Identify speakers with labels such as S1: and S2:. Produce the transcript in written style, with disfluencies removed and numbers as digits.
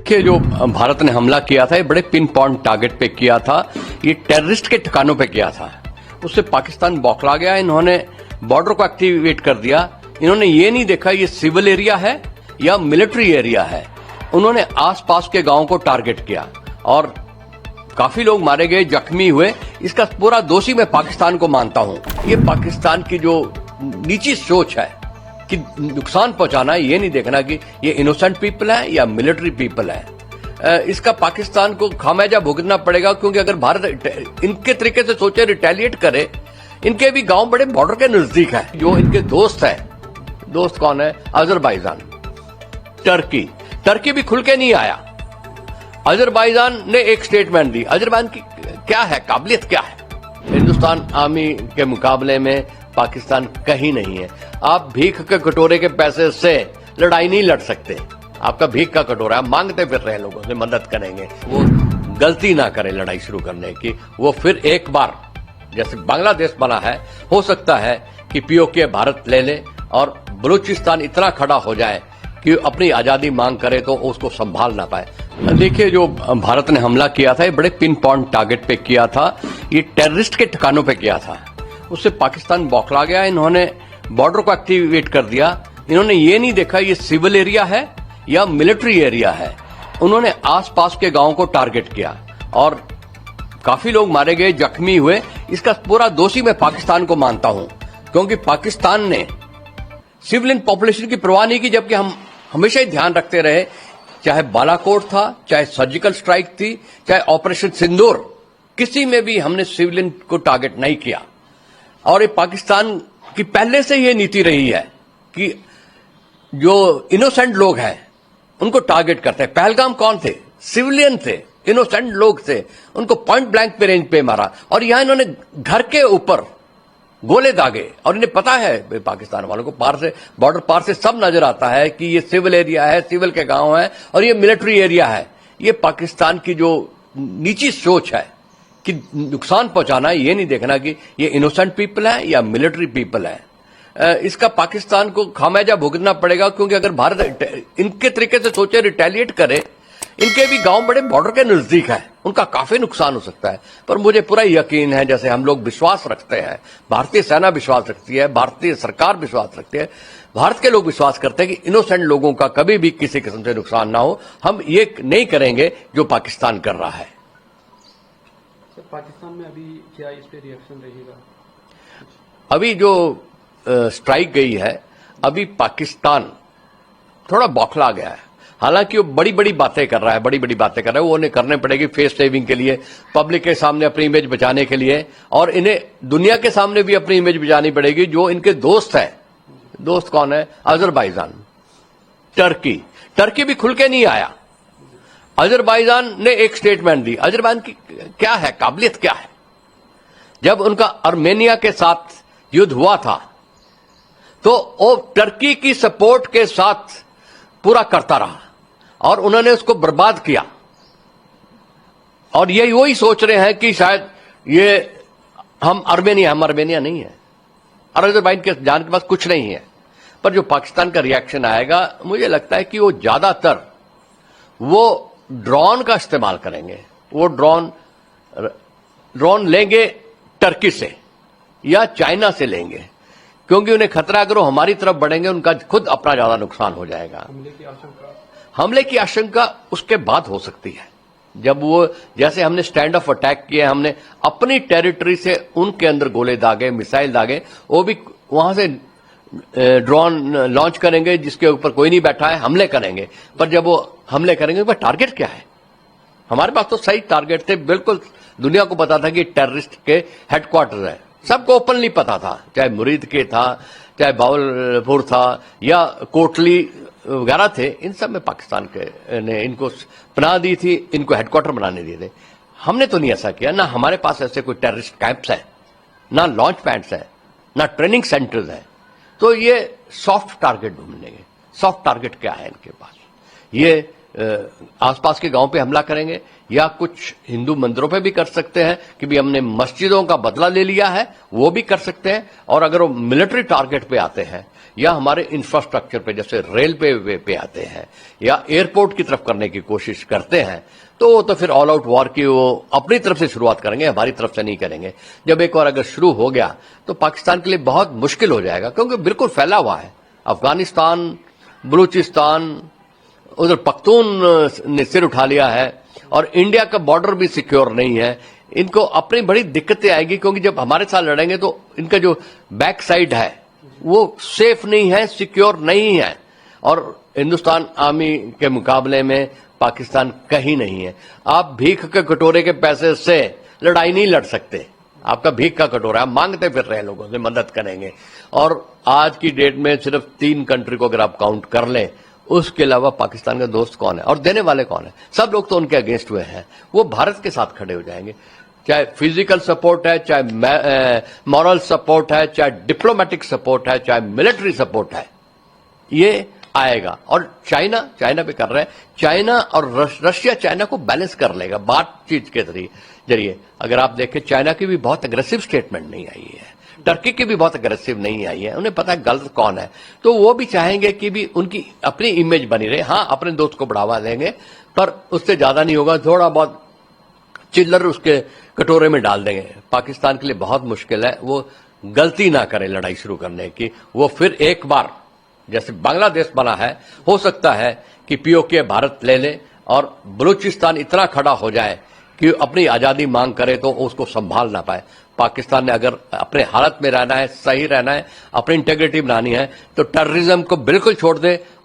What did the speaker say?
S1: देखिए, जो भारत ने हमला किया था ये बड़े पिन पॉइंट टारगेट पे किया था। ये टेररिस्ट के ठिकानों पे किया था। उससे पाकिस्तान बौखला गया। इन्होंने बॉर्डर को एक्टिवेट कर दिया। इन्होंने ये नहीं देखा ये सिविल एरिया है या मिलिट्री एरिया है। उन्होंने आसपास के गांवों को टारगेट किया और काफी लोग मारे गए, जख्मी हुए। इसका पूरा दोषी मैं पाकिस्तान को मानता हूं। ये पाकिस्तान की जो नीची सोच है कि नुकसान पहुंचाना है, ये नहीं देखना कि ये इनोसेंट पीपल है या मिलिट्री पीपल है। इसका पाकिस्तान को खामियाजा भुगतना पड़ेगा, क्योंकि अगर भारत इनके तरीके से सोचे, रिटेलिएट करे। इनके भी गांव बड़े बॉर्डर के नजदीक है। जो इनके दोस्त है, दोस्त कौन है? अजरबैजान, टर्की भी खुल के नहीं आया। अजरबैजान ने एक स्टेटमेंट दी। अजरबैजान की क्या है, काबिलियत क्या है? हिंदुस्तान आर्मी के मुकाबले में पाकिस्तान कहीं नहीं है। आप भीख के कटोरे के पैसे से लड़ाई नहीं लड़ सकते। आपका भीख का कटोरा, आप मांगते फिर रहे लोगों से मदद करेंगे। वो गलती ना करे लड़ाई शुरू करने की। वो फिर एक बार जैसे बांग्लादेश बना है, हो सकता है कि पीओके भारत ले ले और बलूचिस्तान इतना खड़ा हो जाए कि अपनी आजादी मांग करे तो उसको संभाल ना पाए। देखिए, जो भारत ने हमला किया था ये बड़े पिन पॉइंट टारगेट पे किया था। ये टेररिस्ट के ठिकानों पे किया था। उससे पाकिस्तान बौखला गया। इन्होंने बॉर्डर को एक्टिवेट कर दिया। इन्होंने ये नहीं देखा ये सिविल एरिया है या मिलिट्री एरिया है। उन्होंने आसपास के गांवों को टारगेट किया और काफी लोग मारे गए, जख्मी हुए। इसका पूरा दोषी मैं पाकिस्तान को मानता हूं, क्योंकि पाकिस्तान ने सिविलियन पॉपुलेशन की परवाह नहीं की, जबकि हम हमेशा ही ध्यान रखते रहे, चाहे बालाकोट था, चाहे सर्जिकल स्ट्राइक थी, चाहे ऑपरेशन सिंदूर, किसी में भी हमने सिविलियन को टारगेट नहीं किया। और ये पाकिस्तान की पहले से ये नीति रही है कि जो इनोसेंट लोग हैं उनको टारगेट करते हैं। पहलगाम कौन थे? सिविलियन थे, इनोसेंट लोग थे। उनको पॉइंट ब्लैंक पे रेंज पे मारा और यहां इन्होंने घर के ऊपर गोले दागे। और इन्हें पता है, पाकिस्तान वालों को पार से, बॉर्डर पार से सब नजर आता है कि ये सिविल एरिया है, सिविल के गांव है और ये मिलिट्री एरिया है। ये पाकिस्तान की जो नीची सोच है कि नुकसान पहुंचाना है, ये नहीं देखना कि ये इनोसेंट पीपल है या मिलिट्री पीपल है। इसका पाकिस्तान को खामियाजा भुगतना पड़ेगा, क्योंकि अगर भारत इनके तरीके से सोचे, रिटेलिएट करे। इनके भी गांव बड़े बॉर्डर के नजदीक है। उनका काफी नुकसान हो सकता है। पर मुझे पूरा यकीन है, जैसे हम लोग विश्वास रखते हैं, भारतीय सेना विश्वास रखती है, भारतीय सरकार विश्वास रखती है, भारत के लोग विश्वास करते हैं कि इनोसेंट लोगों का कभी भी किसी किस्म से नुकसान ना हो। हम ये नहीं करेंगे जो पाकिस्तान कर रहा है।
S2: पाकिस्तान में अभी क्या इस पे रिएक्शन रहेगा?
S1: अभी जो स्ट्राइक गई है, अभी पाकिस्तान थोड़ा बौखला गया है। हालांकि वो बड़ी बड़ी बातें कर रहा है, वो उन्हें करने पड़ेगी फेस सेविंग के लिए, पब्लिक के सामने अपनी इमेज बचाने के लिए, और इन्हें दुनिया के सामने भी अपनी इमेज बचानी पड़ेगी। जो इनके दोस्त हैं, दोस्त कौन है? अजरबैजान, टर्की भी खुल के नहीं आया। अजरबैजान ने एक स्टेटमेंट दी। अजरबैजान की क्या है, काबिलियत क्या है? जब उनका आर्मेनिया के साथ युद्ध हुआ था तो वो टर्की की सपोर्ट के साथ पूरा करता रहा और उन्होंने उसको बर्बाद किया। और ये वही सोच रहे हैं कि शायद ये हम आर्मेनिया नहीं है, अजरबैजान के जान के पास कुछ नहीं है। पर जो पाकिस्तान का रिएक्शन आएगा, मुझे लगता है कि वो ज्यादातर वो ड्रोन का इस्तेमाल करेंगे। वो ड्रोन लेंगे टर्की से या चाइना से लेंगे, क्योंकि उन्हें खतरा अगर वो हमारी तरफ बढ़ेंगे, उनका खुद अपना ज्यादा नुकसान हो जाएगा। हमले की आशंका उसके बाद हो सकती है, जब वो, जैसे हमने स्टैंड ऑफ अटैक किए, हमने अपनी टेरिटरी से उनके अंदर गोले दागे, मिसाइल दागे। वो भी वहां से ड्रोन लॉन्च करेंगे जिसके ऊपर कोई नहीं बैठा है, हमले करेंगे। पर जब वो हमले करेंगे, उसका टारगेट क्या है? हमारे पास तो सही टारगेट थे, बिल्कुल दुनिया को पता था कि टेररिस्ट के हेडक्वार्टर है। सबको ओपनली पता था, चाहे मुरीद के था, चाहे बावलपुर था या कोटली वगैरह थे। इन सब में पाकिस्तान के ने इनको पनाह दी थी, इनको हेडक्वार्टर बनाने दिए थे। हमने तो नहीं ऐसा किया। ना हमारे पास ऐसे कोई टेररिस्ट कैंप्स है, ना लॉन्च पैड्स है, ना ट्रेनिंग सेंटर्स है। तो ये सॉफ्ट टारगेट ढूंढेंगे। सॉफ्ट टारगेट क्या है इनके पास? ये आसपास के गांव पे हमला करेंगे या कुछ हिंदू मंदिरों पे भी कर सकते हैं कि भी हमने मस्जिदों का बदला ले लिया है, वो भी कर सकते हैं। और अगर वो मिलिट्री टारगेट पे आते हैं या हमारे इंफ्रास्ट्रक्चर पे जैसे रेल पे आते हैं या एयरपोर्ट की तरफ करने की कोशिश करते हैं, तो वो तो फिर ऑल आउट वॉर की वो अपनी तरफ से शुरुआत करेंगे, हमारी तरफ से नहीं करेंगे। जब एक बार अगर शुरू हो गया तो पाकिस्तान के लिए बहुत मुश्किल हो जाएगा, क्योंकि बिल्कुल फैला हुआ है। अफगानिस्तान, बलूचिस्तान, उधर पख्तून ने सिर उठा लिया है और इंडिया का बॉर्डर भी सिक्योर नहीं है। इनको अपनी बड़ी दिक्कतें आएगी, क्योंकि जब हमारे साथ लड़ेंगे तो इनका जो बैक साइड है वो सेफ नहीं है, सिक्योर नहीं है। और हिंदुस्तान आर्मी के मुकाबले में पाकिस्तान कहीं नहीं है। आप भीख के कटोरे के पैसे से लड़ाई नहीं लड़ सकते। आपका भीख का कटोरा, आप मांगते फिर रहे लोगों से मदद करेंगे। और आज की डेट में सिर्फ 3 कंट्री को अगर आप काउंट कर लें, उसके अलावा पाकिस्तान का दोस्त कौन है और देने वाले कौन है? सब लोग तो उनके अगेंस्ट हुए हैं। वो भारत के साथ खड़े हो जाएंगे, चाहे फिजिकल सपोर्ट है, चाहे मॉरल सपोर्ट है, चाहे डिप्लोमेटिक सपोर्ट है, चाहे मिलिट्री सपोर्ट है, ये आएगा। और चाइना पे कर रहे हैं। चाइना और रशिया चाइना को बैलेंस कर लेगा बातचीत के जरिए। अगर आप देखें, चाइना की भी बहुत अग्रेसिव स्टेटमेंट नहीं आई है, टर्की की भी बहुत अग्रेसिव नहीं आई है। उन्हें पता है गलत कौन है, तो वो भी चाहेंगे कि भी उनकी अपनी इमेज बनी रहे। हाँ, अपने दोस्त को बढ़ावा देंगे, पर उससे ज्यादा नहीं होगा। थोड़ा बहुत चिल्लर उसके कटोरे में डाल देंगे। पाकिस्तान के लिए बहुत मुश्किल है वो गलती ना करे लड़ाई शुरू करने की। वो फिर एक बार जैसे बांग्लादेश बना है, हो सकता है कि पीओके भारत ले ले और बलूचिस्तान इतना खड़ा हो जाए कि अपनी आजादी मांग करे तो उसको संभाल ना पाए। पाकिस्तान ने अगर अपने हालत में रहना है, सही रहना है, अपनी इंटेग्रिटी बनानी है, तो टेररिज्म को बिल्कुल छोड़ दे और